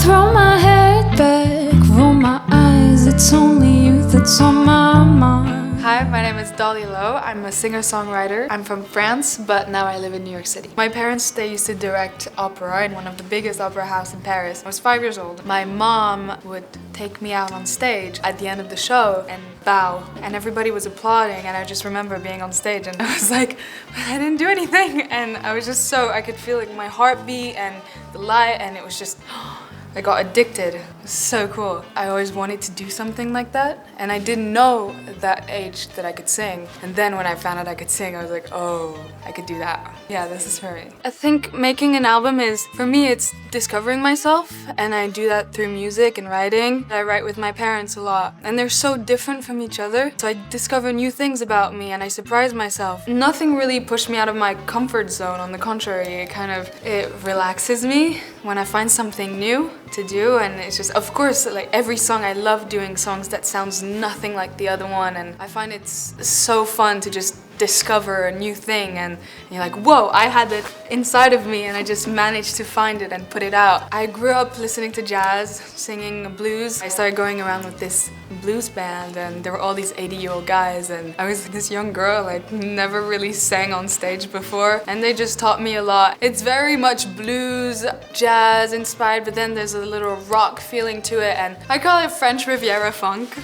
throw my head back, roll my eyes, it's only you that's on my mind. Hi, my name is Dolly. I'm a singer-songwriter. I'm from France, but now I live in New York City. My parents, they used to direct opera in one of the biggest opera houses in Paris. I was 5 years old. My mom would take me out on stage at the end of the show and bow, and everybody was applauding, and I just remember being on stage and I was like, I didn't do anything, and I was just so, I could feel like my heartbeat and the light, and it was just, I got addicted. It was so cool. I always wanted to do something like that, and I didn't know at that age that I could sing. And then when I found out I could sing, I was like, oh, I could do that. Yeah, this is for me. I think making an album is, for me, it's discovering myself, and I do that through music and writing. I write with my parents a lot, and they're so different from each other, so I discover new things about me and I surprise myself. Nothing really pushed me out of my comfort zone. On the contrary, it relaxes me when I find something new to do, and it's just, of course, like every song, I love doing songs that sounds nothing like the other one, and I find it's so fun to just discover a new thing, and you're like, whoa, I had it inside of me and I just managed to find it and put it out. I grew up listening to jazz, singing blues. I started going around with this blues band, and there were all these 80-year-old guys, and I was this young girl, like never really sang on stage before, and they just taught me a lot. It's very much blues, jazz inspired, but then there's a little rock feeling to it, and I call it French Riviera funk.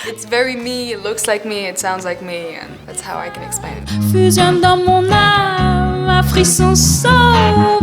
It's very me, it looks like me, it sounds like me, and that's how I can explain it. Fusionne dans mon âme, un frisson sauvage.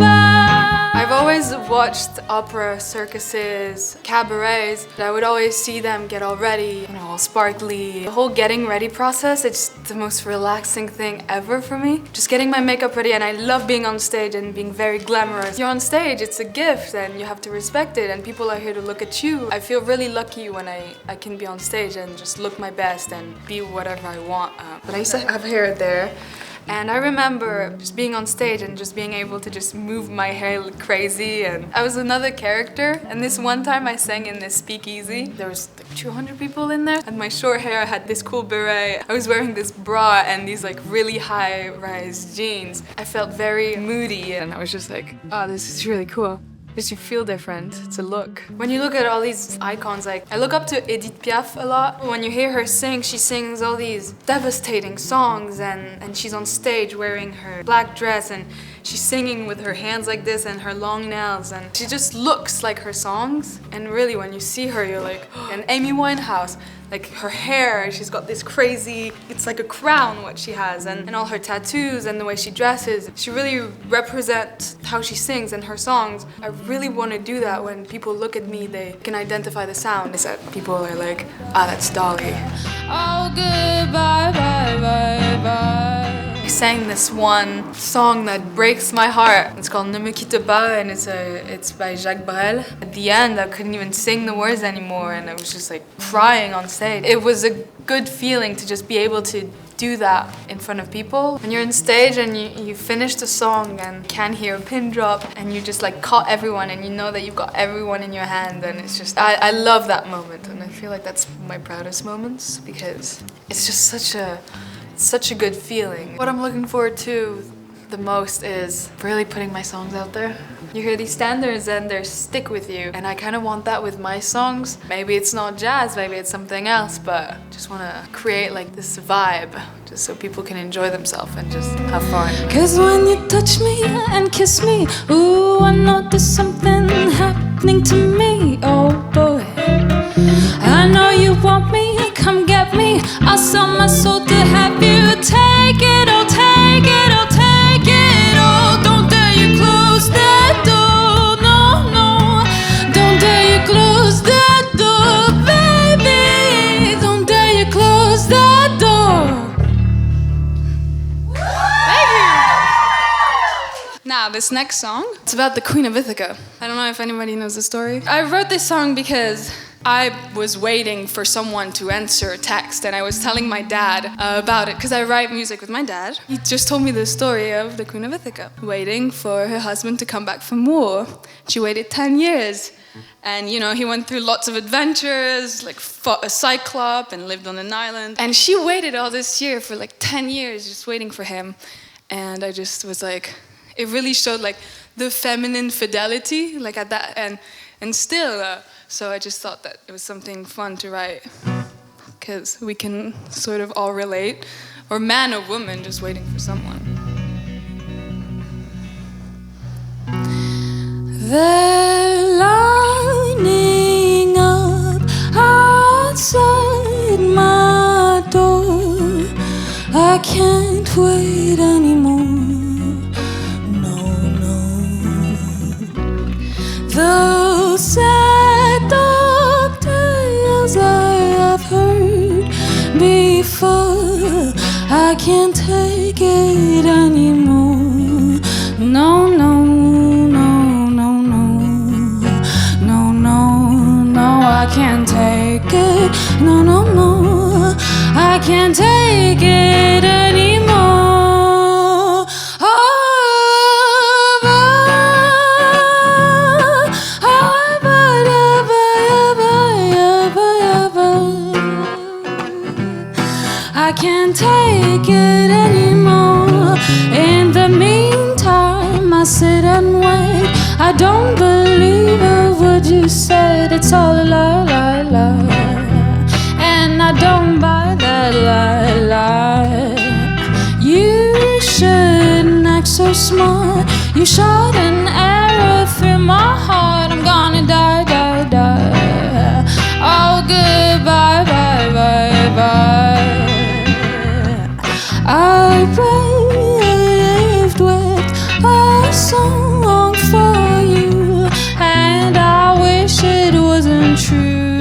I've always watched opera, circuses, cabarets. I would always see them get all ready, all sparkly. The whole getting ready process, it's the most relaxing thing ever for me. Just getting my makeup ready, and I love being on stage and being very glamorous. You're on stage, it's a gift, and you have to respect it, and people are here to look at you. I feel really lucky when I can be on stage and just look my best and be whatever I want. But I used to have hair there. And I remember just being on stage and just being able to just move my hair like crazy, and I was another character. And this one time I sang in this speakeasy. There was like 200 people in there, and my short hair, I had this cool beret. I was wearing this bra and these like really high-rise jeans. I felt very moody, and I was just like, oh, this is really cool. Because you feel different, it's a look. When you look at all these icons, like I look up to Edith Piaf a lot. When you hear her sing, she sings all these devastating songs, and she's on stage wearing her black dress, and she's singing with her hands like this and her long nails, and she just looks like her songs. And really, when you see her, you're like, oh. And Amy Winehouse, like her hair, she's got this crazy, it's like a crown what she has, and all her tattoos and the way she dresses. She really represents how she sings and her songs. I really want to do that. When people look at me, they can identify the sound. Is that people are like, ah, that's Dolly. Oh, goodbye, bye, bye, bye. I sang this one song that breaks my heart. It's called Ne me quitte pas, and it's by Jacques Brel. At the end, I couldn't even sing the words anymore, and I was just like crying on stage. It was a good feeling to just be able to do that in front of people. When you're on stage and you finish the song and can't hear a pin drop, and you just like caught everyone, and you know that you've got everyone in your hand, and it's just, I love that moment, and I feel like that's my proudest moments, because it's just such a good feeling. What I'm looking forward to the most is really putting my songs out there. You hear these standards and they stick with you, and I kind of want that with my songs. Maybe it's not jazz, maybe it's something else, but just want to create like this vibe just so people can enjoy themselves and just have fun. 'Cause when you touch me and kiss me, ooh, I know there's something happening to me, oh boy. I know you want me, come get me. I'll sell my soul to have you. Take it all, take it all, take it all. Don't dare you close that door, no, no. Don't dare you close that door, baby. Don't dare you close that door. Thank you! Now, this next song, it's about the Queen of Ithaca. I don't know if anybody knows the story. I wrote this song because I was waiting for someone to answer a text, and I was telling my dad about it, because I write music with my dad. He just told me the story of the Queen of Ithaca, waiting for her husband to come back from war. She waited 10 years, and he went through lots of adventures, like fought a cyclops and lived on an island. And she waited all this year for like 10 years, just waiting for him. And I just was like, it really showed like the feminine fidelity, like at that, and still. So I just thought that it was something fun to write, because we can sort of all relate, or man or woman just waiting for someone. They're lining up outside my door. I can't wait anymore. No, no. Those sad dog tales I have heard before, I can't take it anymore. No, no, no, no, no, no, no, no, I can't take it. No, no, no, I can't take it anymore. I can't take it anymore. In the meantime, I sit and wait. I don't believe a word you said. It's all a lie, lie, lie. And I don't buy that lie, lie. You shouldn't act so smart. You shot an arrow through my heart. I'm gonna die, die, die. Oh, goodbye, bye, bye, bye. I raved with a song for you, and I wish it wasn't true.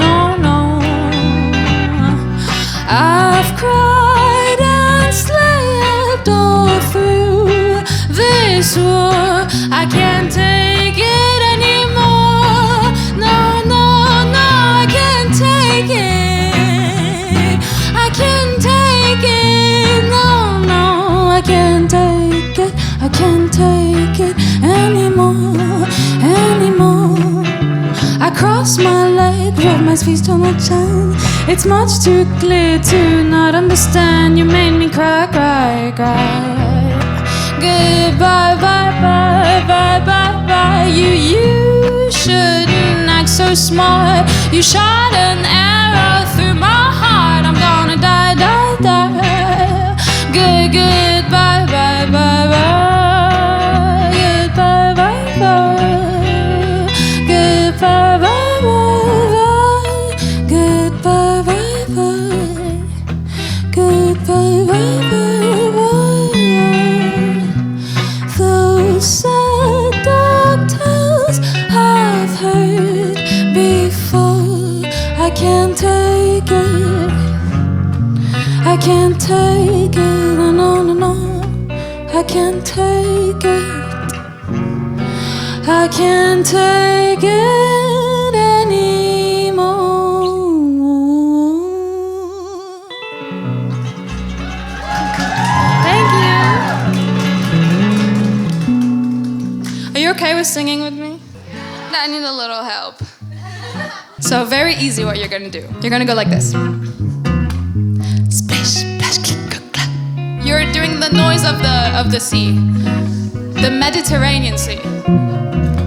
No, no. I've cried and slaved all through this war. I can't take it anymore. No, no, no, I can't take it. I can't take it. No, no, I can't take it. I can't take it anymore, anymore. I cross my leg, rub my feet on my chin. It's much too clear to not understand. You made me cry, cry, cry. Goodbye, bye, bye, bye, bye, bye. You shouldn't act so smart. You shot an arrow through my heart. I'm gonna die, die, die. Goodbye, bye, bye, bye. Goodbye, bye, bye. Goodbye, bye, bye. Goodbye, bye, bye. Goodbye, bye, bye. Those sad dog tales I've heard before. I can't take it. I can't take it. No, no, no. I can't take it. I can't take it anymore. Thank you. Are you okay with singing with me? I need a little help. So very easy what you're gonna do. You're gonna go like this. Splish, splash, click, clap. You're doing the noise of the sea. The Mediterranean Sea.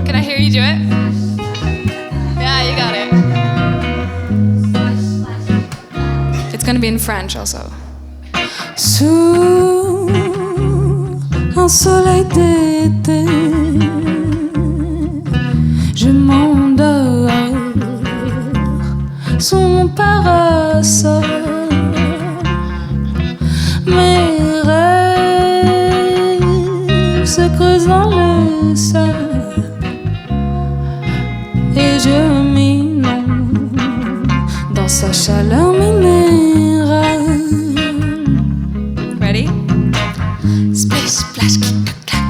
Can I hear you do it? Yeah, you got it. It's gonna be in French also. Sous un soleil d'été, je m'endors sous mon parasol. Mes rêves se creusent dans le sol et je m'inonde dans sa chaleur minérale. Ready? Splish, splash, clic, clac.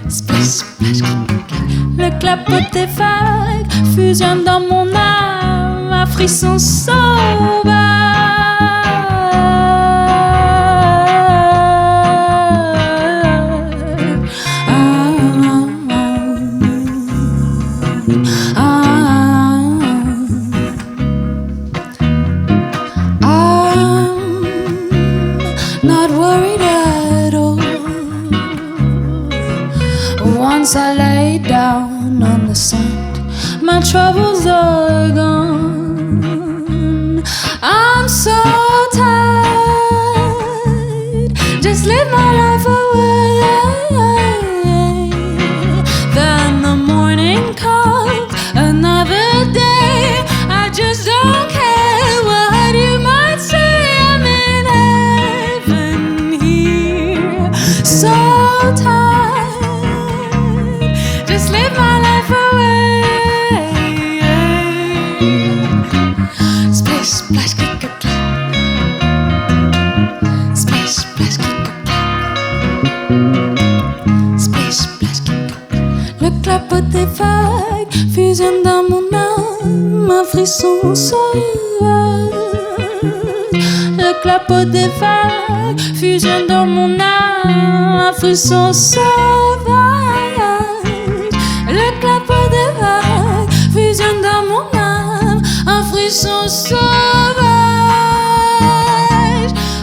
Splish, splash, clic, clac. Le clapote des vagues fusionne dans mon âme, un frisson sauvage. I'm not worried at all. As I lay down on the sand, my troubles are gone. I'm so tired, just live my life away. Then the morning comes, another day. I just don't care what you might say. I'm in heaven here, so tired, just live my life away. Splish, splash, kick a clap. Splish, splash, kick a clap. Splish, splash, kick a clap. Le clapote des vagues fusionne dans mon âme, un frisson sauvage. Le clapote des vagues fusionne dans mon âme, un frisson sauvage. Le clapote des vagues fusionne dans mon âme, un frisson sauvage,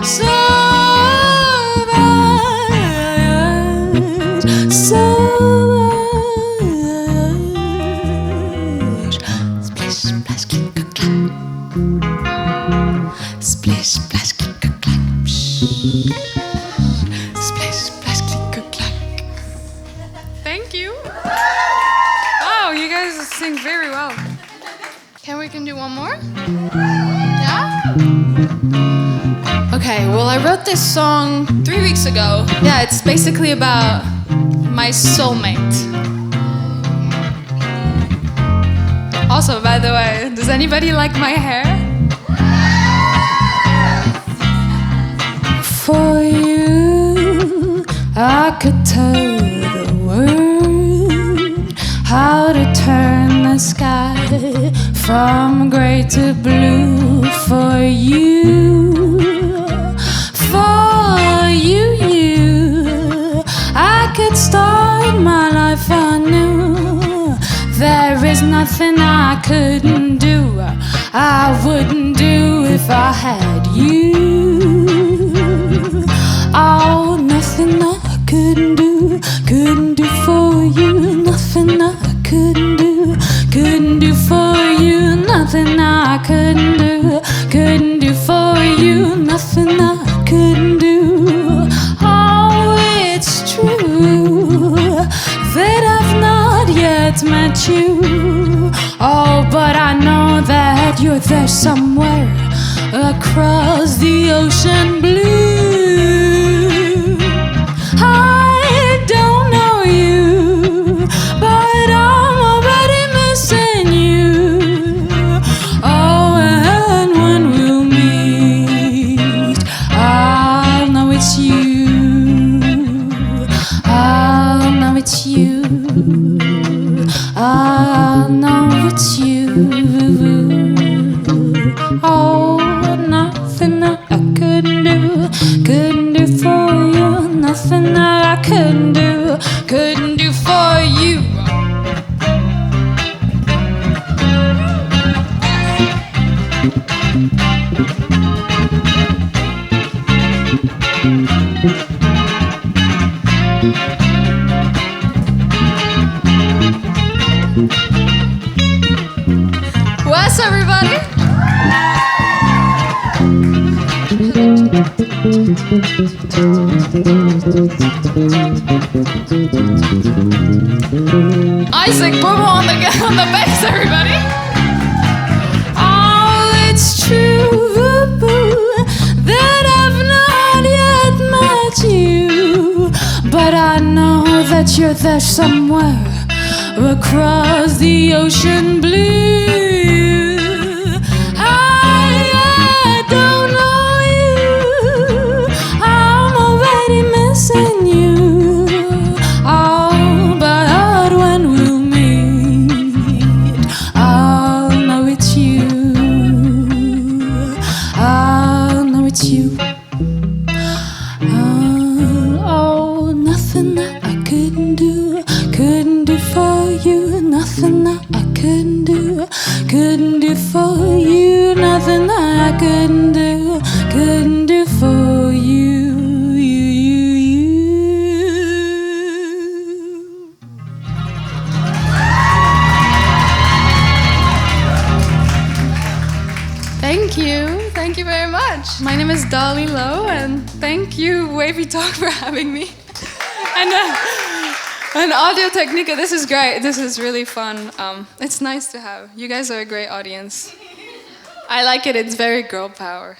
sauvage, sauvage. Splish, splash, click a clap. Splish, splash, click a clap. Splish, splash, click a clap. Thank you. Wow, you guys sing very well. We can do one more? Yeah? Okay, well, I wrote this song 3 weeks ago. Yeah, it's basically about my soulmate. Also, by the way, does anybody like my hair? For you, I could tell the world how to turn the sky from gray to blue. For you, I could start my life anew. There is nothing I couldn't do, I wouldn't do if I had you. Oh, nothing I couldn't do for you. Nothing I couldn't do for you. Nothing I couldn't do for you. Nothing I couldn't do. Oh, it's true that I've not yet met you. Oh, but I know that you're there somewhere across the ocean blue. I don't know you, but I'm already missing you. Oh, and when we'll meet, I'll know it's you. I'll know it's you. I'll know it's you. Oh, nothing that I couldn't do for you. Nothing that I couldn't do for you. Wes, everybody. Isaac Bobo on the bass, everybody. Oh, it's true that I've not yet met you, but I know that you're there somewhere across the ocean blue. I don't know you, I'm already missing you. Oh, but when we'll meet, I'll know it's you. I'll know it's you. Oh, nothing that I couldn't do for you. Nothing that I couldn't do for you. Nothing that I couldn't do for you. Thank you very much. My name is Dolly Lowe, and thank you, Wavytalk, for having me. And Audio Technica, this is great. This is really fun. It's nice to have. You guys are a great audience. I like it. It's very girl power.